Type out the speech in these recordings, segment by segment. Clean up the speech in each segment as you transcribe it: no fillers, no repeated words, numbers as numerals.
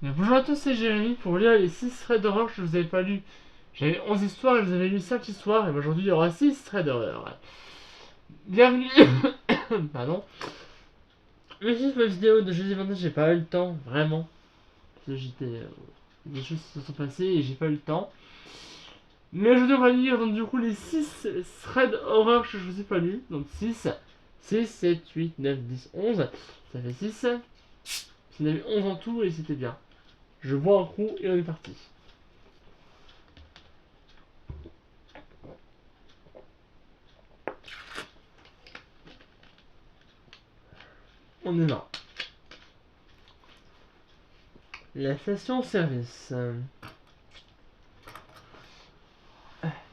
Mais bonjour à tous, c'est Jérémy pour lire les 6 threads d'horreur que je vous avais pas lus. J'avais 11 histoires et vous avez lu 5 histoires, et aujourd'hui il y aura 6 threads d'horreur. Bienvenue. Pardon. Merci pour la vidéo de jeudi 29, j'ai pas eu le temps, vraiment. Parce que des choses qui se sont passées et j'ai pas eu le temps. Mais aujourd'hui on va lire donc du coup les 6 threads horreur que je vous ai pas lus. Donc 6, 6, 7, 8, 9, 10, 11. Ça fait 6. Il y en avait 11 en tout et c'était bien. Je vois un coup et on est parti. On est là. La station-service.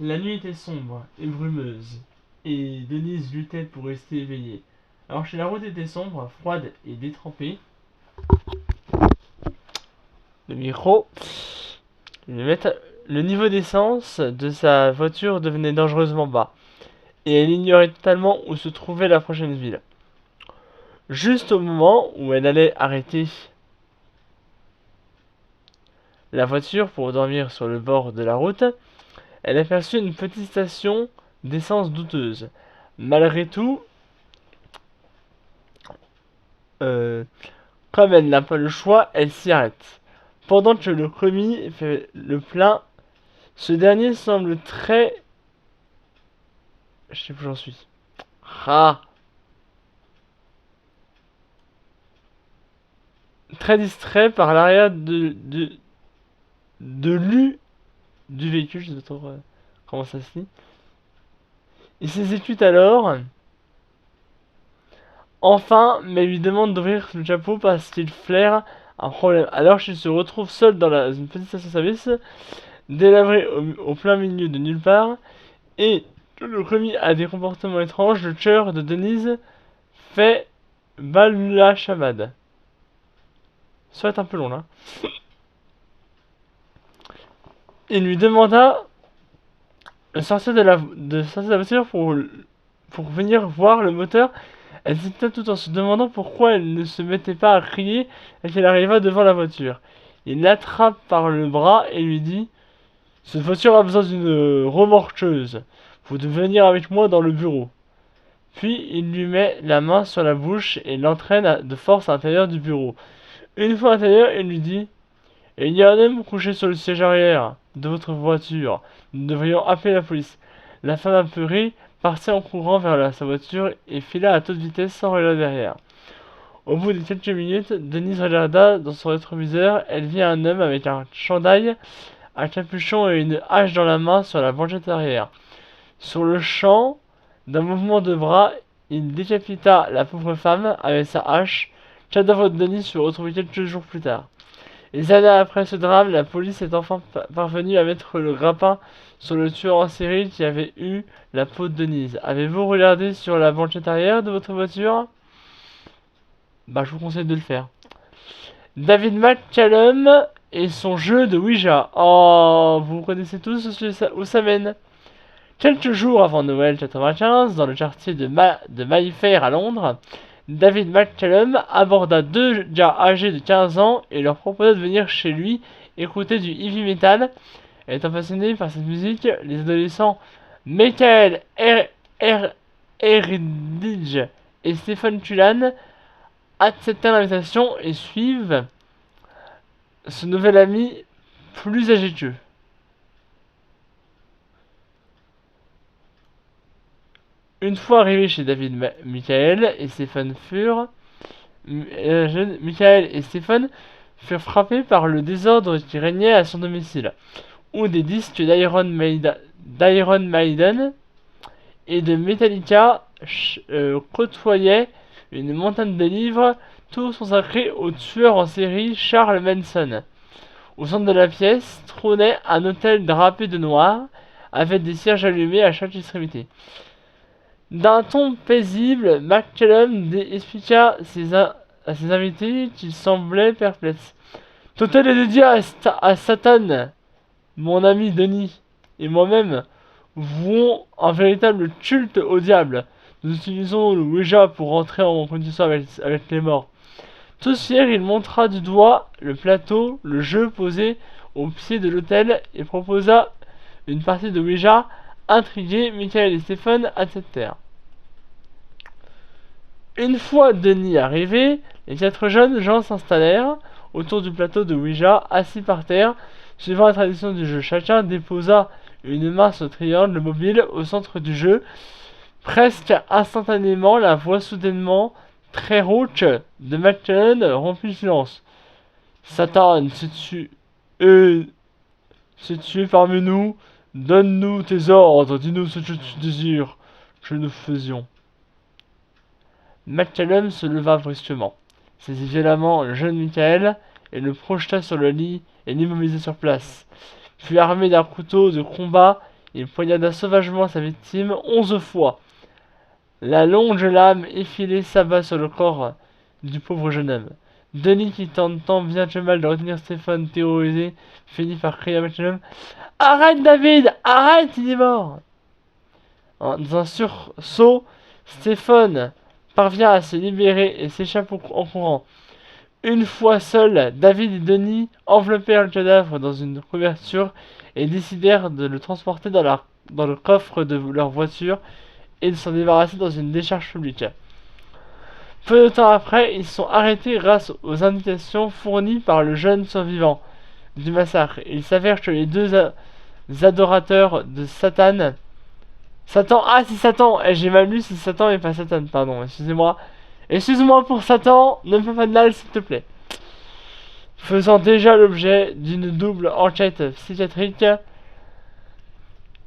La nuit était sombre et brumeuse, et Denise luttait pour rester éveillée. Alors que la route était sombre, froide et détrempée, le micro, le niveau d'essence de sa voiture devenait dangereusement bas, et elle ignorait totalement où se trouvait la prochaine ville. Juste au moment où elle allait arrêter la voiture pour dormir sur le bord de la route, elle aperçut une petite station d'essence douteuse. Malgré tout, euh, comme elle n'a pas le choix, elle s'y arrête. Pendant que le commis fait le plein, ce dernier semble très... Je sais plus où j'en suis. Ah, très distrait par l'arrière de l'U du véhicule, je sais pas trop comment ça se dit. Il s'exécute alors, enfin, mais lui demande d'ouvrir le chapeau parce qu'il flaire un problème. Alors qu'il se retrouve seul dans une petite station-service, délabrée au plein milieu de nulle part, et le commis a des comportements étranges, le tueur de Denise fait Balula Shabad. Ça va être un peu long là. Il lui demanda de sortir de la voiture pour venir voir le moteur. Elle hésita tout en se demandant pourquoi elle ne se mettait pas à crier et qu'elle arriva devant la voiture. Il l'attrape par le bras et lui dit: cette voiture a besoin d'une remorqueuse. Vous devez venir avec moi dans le bureau. Puis il lui met la main sur la bouche et l'entraîne de force à l'intérieur du bureau. Une fois à l'intérieur, il lui dit: il y a un homme couché sur le siège arrière de votre voiture. Nous devrions appeler la police. La femme apeurée partit en courant vers sa voiture et fila à toute vitesse sans regarder derrière. Au bout de quelques minutes, Denise regarda dans son rétroviseur. Elle vit un homme avec un chandail, un capuchon et une hache dans la main sur la banquette arrière. Sur le champ, d'un mouvement de bras, il décapita la pauvre femme avec sa hache. Cadavre de Denise fut retrouvé quelques jours plus tard. Des années après ce drame, la police est enfin parvenue à mettre le grappin sur le tueur en série qui avait eu la peau de Denise. Avez-vous regardé sur la banquette arrière de votre voiture? Bah, je vous conseille de le faire. David McCallum et son jeu de Ouija. Oh, vous connaissez tous où ça mène. Quelques jours avant Noël 95, dans le quartier de Mayfair à Londres, David McCallum aborda deux gars âgés de 15 ans et leur proposa de venir chez lui écouter du heavy metal. Étant passionné par cette musique, les adolescents Michael Eridge et Stephen Cullen acceptent l'invitation et suivent ce nouvel ami plus âgé qu'eux. Une fois arrivés chez Michael et Stephen Michael et Stephen furent frappés par le désordre qui régnait à son domicile, où des disques d'Iron Maiden et de Metallica côtoyaient une montagne de livres, tous consacrés au tueur en série Charles Manson. Au centre de la pièce trônait un hôtel drapé de noir, avec des cierges allumés à chaque extrémité. D'un ton paisible, McCallum expliqua à ses invités qu'il semblait perplexe. L'hôtel est dédié à Satan. Mon ami Denis et moi-même vouons un véritable culte au diable. Nous utilisons le Ouija pour entrer en condition avec les morts. Tout fier, il montra du doigt le plateau, le jeu posé au pied de l'autel et proposa une partie de Ouija. Intrigués, Michael et Stephen acceptèrent. Une fois Denis arrivé, les 4 jeunes gens s'installèrent autour du plateau de Ouija, assis par terre. Suivant la tradition du jeu, chacun déposa une main sur le triangle mobile au centre du jeu. Presque instantanément, la voix soudainement très rauque de McKellen rompit le silence. Satan, si tu es parmi nous, donne-nous tes ordres, dis-nous ce que tu désires que nous faisions. McCallum se leva brusquement, saisit violemment le jeune Michael et le projeta sur le lit et l'immobilisa sur place. Puis armé d'un couteau de combat, il poignarda sauvagement sa victime 11 fois. La longue lame effilée s'abat sur le corps du pauvre jeune homme. Denis, qui tente tant bien que mal de retenir Stéphane terrorisé, finit par crier à McCallum: « Arrête, David! Arrête, il est mort !» Dans un sursaut, Stéphane parvient à se libérer et s'échappe en courant. Une fois seuls, David et Denis enveloppèrent le cadavre dans une couverture et décidèrent de le transporter dans le coffre de leur voiture et de s'en débarrasser dans une décharge publique. Peu de temps après, ils sont arrêtés grâce aux indications fournies par le jeune survivant du massacre. Il s'avère que les deux adorateurs de Satan... Ah, c'est Satan! J'ai mal lu, c'est Satan et pas Satan, pardon, excusez-moi. Excuse-moi pour Satan, ne me fais pas de mal, s'il te plaît. Faisant déjà l'objet d'une double enquête psychiatrique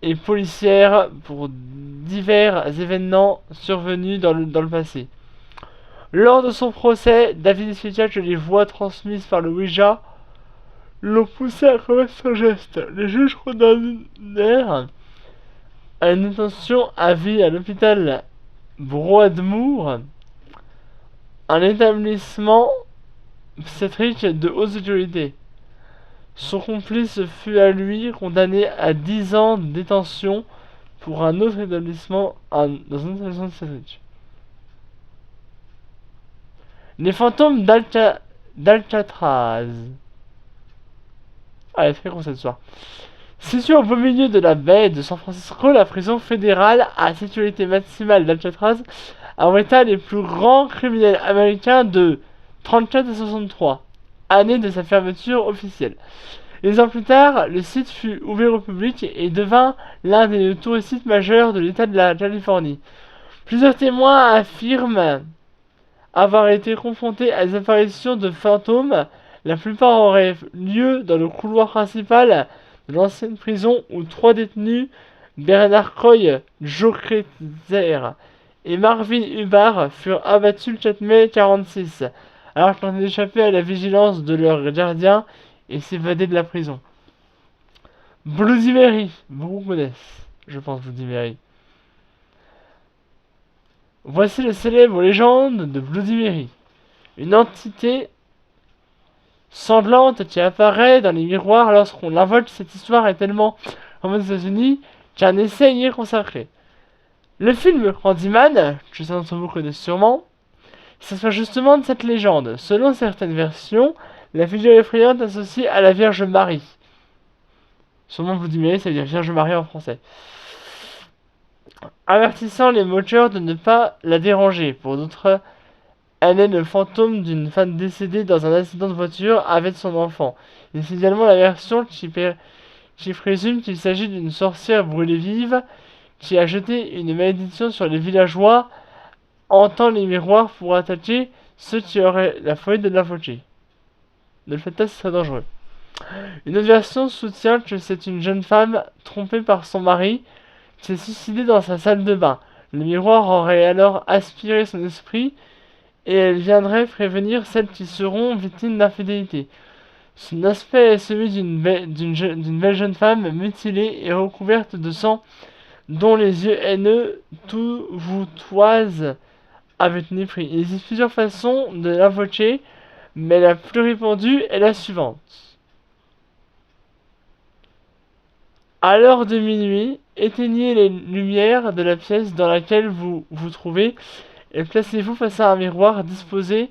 et policière pour divers événements survenus dans le passé. Lors de son procès, David expliqua que les voix transmises par le Ouija l'ont poussé à commettre ce geste. Les juges condamnèrent à une détention à vie à l'hôpital Broadmoor, un établissement psychiatrique de haute sécurité. Son complice fut à lui condamné à 10 ans de détention pour un autre établissement dans un autre établissement psychiatrique. Les fantômes d'Alcatraz. Ah, elle est très grosse cette histoire. Située au beau milieu de la baie de San Francisco, la prison fédérale à sécurité maximale d'Alcatraz abrita les plus grands criminels américains de 34 à 63, année de sa fermeture officielle. 2 ans plus tard, le site fut ouvert au public et devint l'un des touristiques majeurs de l'État de la Californie. Plusieurs témoins affirment avoir été confrontés à des apparitions de fantômes. La plupart auraient lieu dans le couloir principal de l'ancienne prison où 3 détenus, Bernard Coy, Joe Kretzer et Marvin Hubbard, furent abattus le 4 mai 1946, alors qu'ils tentaient d'échapper à la vigilance de leur gardien et s'évader de la prison. Bloody Mary, beaucoup connaissent, je pense, Bloody Mary. Voici la célèbre légende de Bloody Mary, une entité sanglante qui apparaît dans les miroirs lorsqu'on l'invoque. Cette histoire est tellement fameuse aux États-Unis qu'un essai y est consacré. Le film Candyman, que certains d'entre vous connaissent sûrement, s'inspire justement de cette légende. Selon certaines versions, la figure effrayante associée à la Vierge Marie. Sûrement Bloody Mary, ça veut dire Vierge Marie en français. Avertissant les moqueurs de ne pas la déranger. Pour d'autres, elle est le fantôme d'une femme décédée dans un accident de voiture avec son enfant. Il y a également la version qui présume qu'il s'agit d'une sorcière brûlée vive qui a jeté une malédiction sur les villageois hantant les miroirs pour attaquer ceux qui auraient la folie de l'invoquer. Ne le faites pas, ce serait dangereux. Une autre version soutient que c'est une jeune femme trompée par son mari qui s'est suicidée dans sa salle de bain. Le miroir aurait alors aspiré son esprit et elle viendrait prévenir celles qui seront victimes d'infidélité. Son aspect est celui d'une belle jeune femme mutilée et recouverte de sang, dont les yeux haineux tout vous toisent avec mépris. Il existe plusieurs façons de l'invoquer, mais la plus répandue est la suivante. À l'heure de minuit, éteignez les lumières de la pièce dans laquelle vous vous trouvez et placez-vous face à un miroir disposé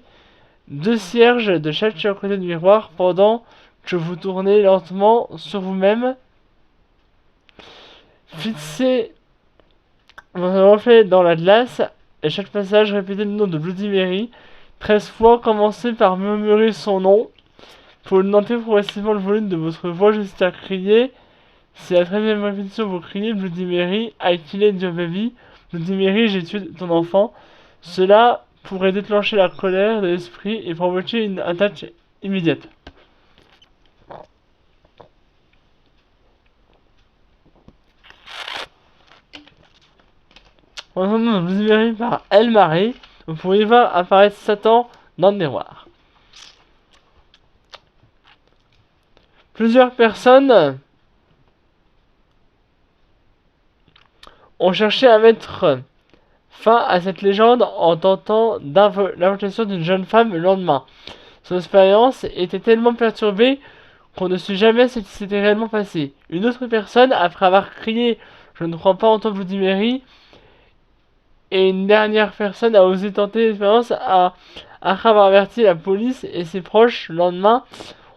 2 cierges de chaque côté du miroir pendant que vous tournez lentement sur vous-même. Fixez votre reflet dans la glace et chaque passage répétez le nom de Bloody Mary 13 fois. Commencez par murmurer son nom. Faut augmenter progressivement le volume de votre voix jusqu'à crier. Si à la 13e répétition vous criez Bloody Mary, I killed your baby, Bloody Mary, j'ai tué ton enfant, cela pourrait déclencher la colère de l'esprit et provoquer une attaque immédiate. En entendant Bloody Mary par El Marie, vous pourriez voir apparaître Satan dans le miroir. Plusieurs personnes ont cherché à mettre fin à cette légende en tentant l'invocation d'une jeune femme le lendemain. Son expérience était tellement perturbée qu'on ne sait jamais ce qui s'était réellement passé. Une autre personne, après avoir crié « Je ne crois pas entendre Bloody Mary », et une dernière personne a osé tenter l'expérience après avoir averti la police et ses proches. Le lendemain,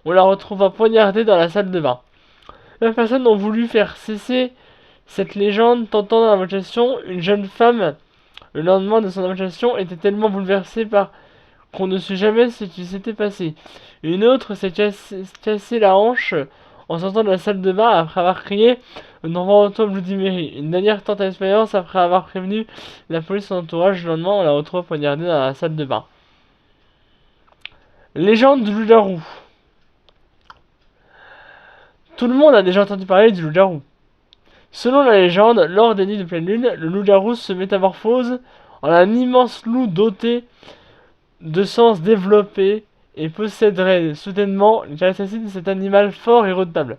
on la retrouva poignardée dans la salle de bain. Les personnes ont voulu faire cesser cette légende tentant l'invocation. Une jeune femme, le lendemain de son invocation, était tellement bouleversée par qu'on ne sait jamais ce qui s'était passé. Une autre s'est cassé la hanche en sortant de la salle de bain après avoir crié « On envoie toi Bloody Mary ». Une dernière tente d'expérience après avoir prévenu la police et son entourage. Le lendemain, on la retrouve poignardée dans la salle de bain. Légende du loup-garou. Tout le monde a déjà entendu parler du loup-garou. Selon la légende, lors des nuits de pleine lune, le loup-garou se métamorphose en un immense loup doté de sens développés et posséderait soudainement les caractéristiques de cet animal fort et redoutable.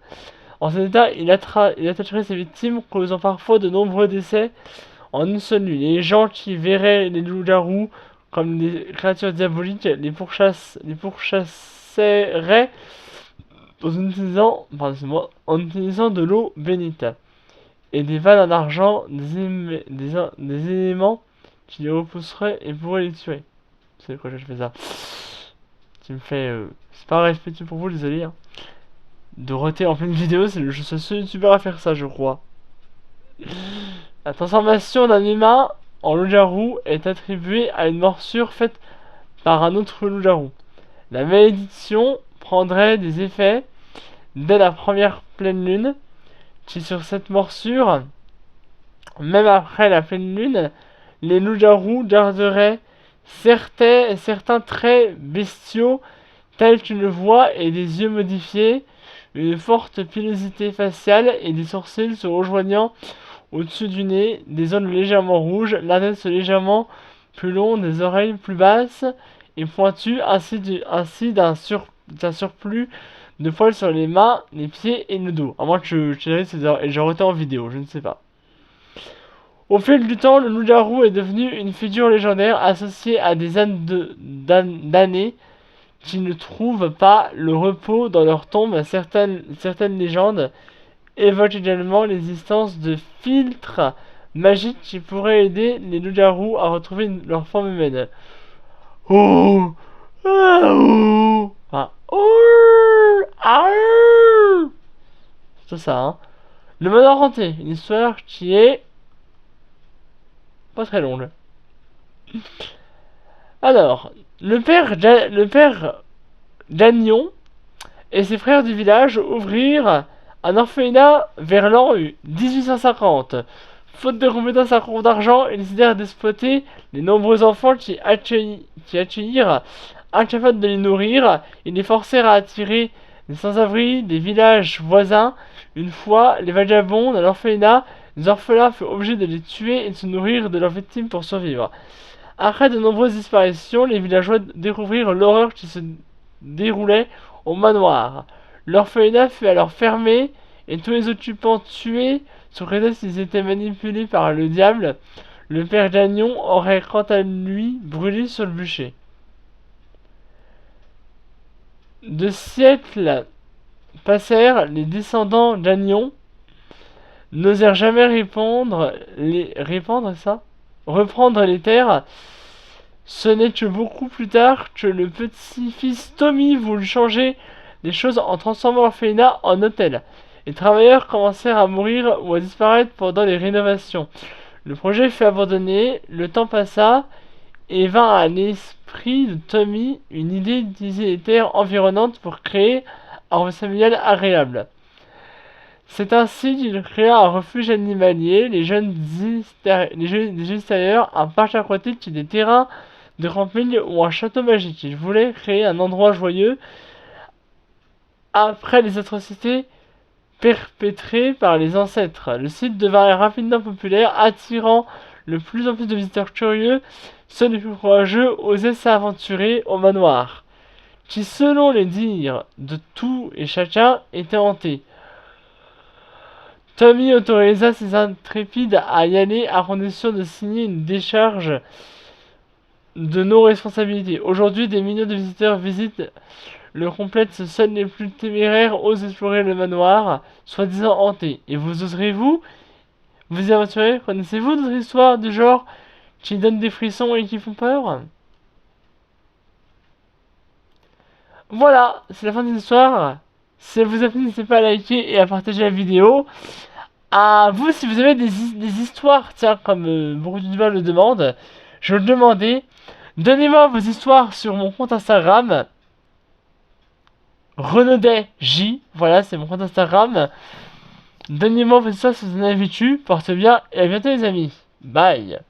En cet état, il attacherait ses victimes, causant parfois de nombreux décès en une seule nuit. Les gens qui verraient les loups-garous comme des créatures diaboliques les pourchasseraient en utilisant de l'eau bénite et des vannes en argent, des éléments qui les repousseraient et pourraient les tuer. C'est quoi je fais ça? Tu me fais... c'est pas respectueux pour vous, désolé. Hein. De roter en pleine vidéo, c'est le seul youtubeur à faire ça, je crois. La transformation d'un humain en loup-garou est attribuée à une morsure faite par un autre loup-garou. La malédiction prendrait des effets dès la première pleine lune, qui sur cette morsure, même après la pleine lune, les loups-garous garderaient certains traits bestiaux tels qu'une voix et des yeux modifiés, une forte pilosité faciale et des sourcils se rejoignant au-dessus du nez, des zones légèrement rouges, l'index légèrement plus long, des oreilles plus basses et pointues, ainsi d'un surplus de poils sur les mains, les pieds et le dos. À moins que j'ai reté en vidéo, je ne sais pas. Au fil du temps, le loup-garou est devenu une figure légendaire associée à des ânes damnés qui ne trouvent pas le repos dans leur tombe. Certaines légendes évoquent également l'existence de filtres magiques qui pourraient aider les loups-garous à retrouver leur forme humaine. Oh, oh, enfin, oh, ah, c'est tout ça, hein. Le manoir hanté, une histoire qui est pas très longue. Alors, le père Gagnon et ses frères du village ouvrirent un orphelinat vers l'an 1850. Faute de compétences à court d'argent, ils décidèrent d'exploiter les nombreux enfants qui accueillirent, incapables de les nourrir. Ils les forcèrent à attirer les sans-abri des villages voisins. Une fois les vagabonds dans l'orphelinat, les orphelins furent obligés de les tuer et de se nourrir de leurs victimes pour survivre. Après de nombreuses disparitions, les villageois découvrirent l'horreur qui se déroulait au manoir. L'orphelinat fut alors fermé et tous les occupants tués sous prétexte qu'ils étaient manipulés par le diable. Le père Gagnon aurait quant à lui brûlé sur le bûcher. De siècles passèrent, les descendants Gagnon n'osèrent jamais reprendre les terres Ce n'est que beaucoup plus tard que le petit-fils Tommy voulut changer les choses en transformant l'orphelinat en hôtel. Les travailleurs commencèrent à mourir ou à disparaître pendant les rénovations. Le projet fut abandonné, le temps passa, et vint à l'esprit de Tommy une idée d'utiliser les terres environnantes pour créer un refuge familial agréable. C'est ainsi qu'il créa un refuge animalier, les jeunes extérieurs, un parc aquatique et des terrains de camping ou un château magique. Il voulait créer un endroit joyeux après les atrocités perpétrées par les ancêtres. Le site devint rapidement populaire, attirant de plus en plus de visiteurs curieux. Seuls les plus courageux osaient s'aventurer au manoir, qui, selon les dires de tout et chacun, était hanté. Tommy autorisa ses intrépides à y aller à condition de signer une décharge de non-responsabilité. Aujourd'hui, des millions de visiteurs visitent le complexe. Seuls les plus téméraires osent explorer le manoir, soi-disant hanté. Et vous oserez-vous vous y aventurer? Connaissez-vous d'autres histoires du genre qui donnent des frissons et qui font peur? Voilà, c'est la fin de l'histoire. Si elle vous a plu, n'hésitez pas à liker et à partager la vidéo. À vous, si vous avez des histoires, tiens, comme beaucoup de youtubeurs le demandent, je le demandais. Donnez-moi vos histoires sur mon compte Instagram, Renaudet.j. Voilà, c'est mon compte Instagram. Donnez-moi vos histoires si vous en avez vécu. Portez bien et à bientôt les amis. Bye.